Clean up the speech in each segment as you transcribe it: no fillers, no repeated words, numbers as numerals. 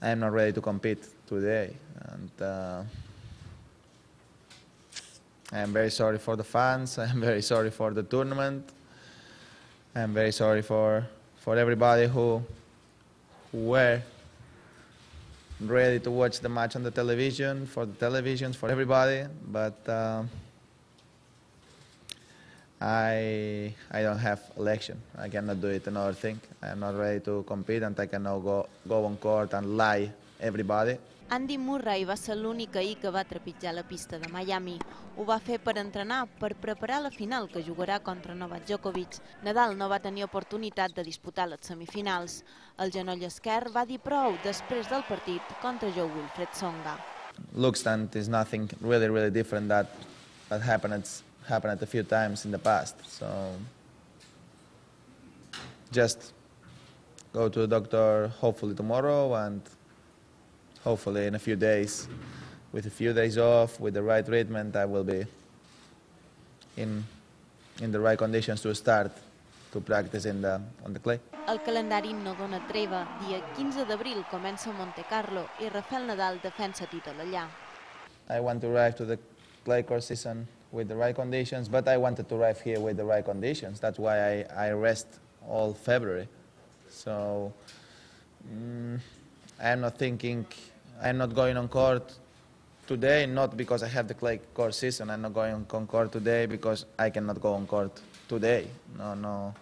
I'm not ready to compete today. And I'm very sorry for the fans. I'm very sorry for the tournament. I'm very sorry for everybody who were ready to watch the match on the television, for the televisions, for everybody. But I don't have election. I cannot do it another thing. I am not ready to compete, and I cannot go on court and lie everybody. Andy Murray va ser l'únic ahir que va trepitjar la pista de Miami. Ho va fer per entrenar, per preparar la final que jugarà contra Novak Djokovic. Nadal no va tenir oportunitat de disputar les semifinals. El genoll esquerre va dir prou després del partit contra Wilfried Tsonga. Looks and is nothing really different that happened a few times in the past. So just go to the doctor hopefully tomorrow, and hopefully in a few days, with a few days off, with the right treatment, I will be in the right conditions to start to practice on the clay. El calendari no dona treva. Dia 15 d'abril comença Monte Carlo i Rafel Nadal defensa títol allà. I want to arrive to the clay court season with the right conditions, but I wanted to arrive here with the right conditions. That's why I rest all February. So I'm not going on court today, not because I have the clay court season. I'm not going on court today because I cannot go on court today. No,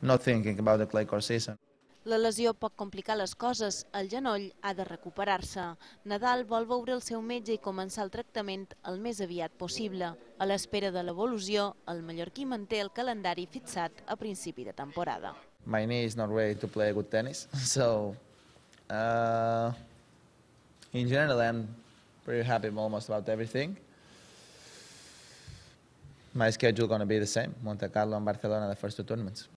not thinking about the clay court season. La lesió pot complicar les coses. El genoll ha de recuperar-se. Nadal vol veure el seu metge i començar el tractament el més aviat possible. A l'espera de l'evolució, el mallorquí manté el calendari fixat a principi de temporada. My knee is not ready to play good tennis, so in general I'm pretty happy almost about everything. My schedule is going to be the same, Monte Carlo and Barcelona, the first two tournaments.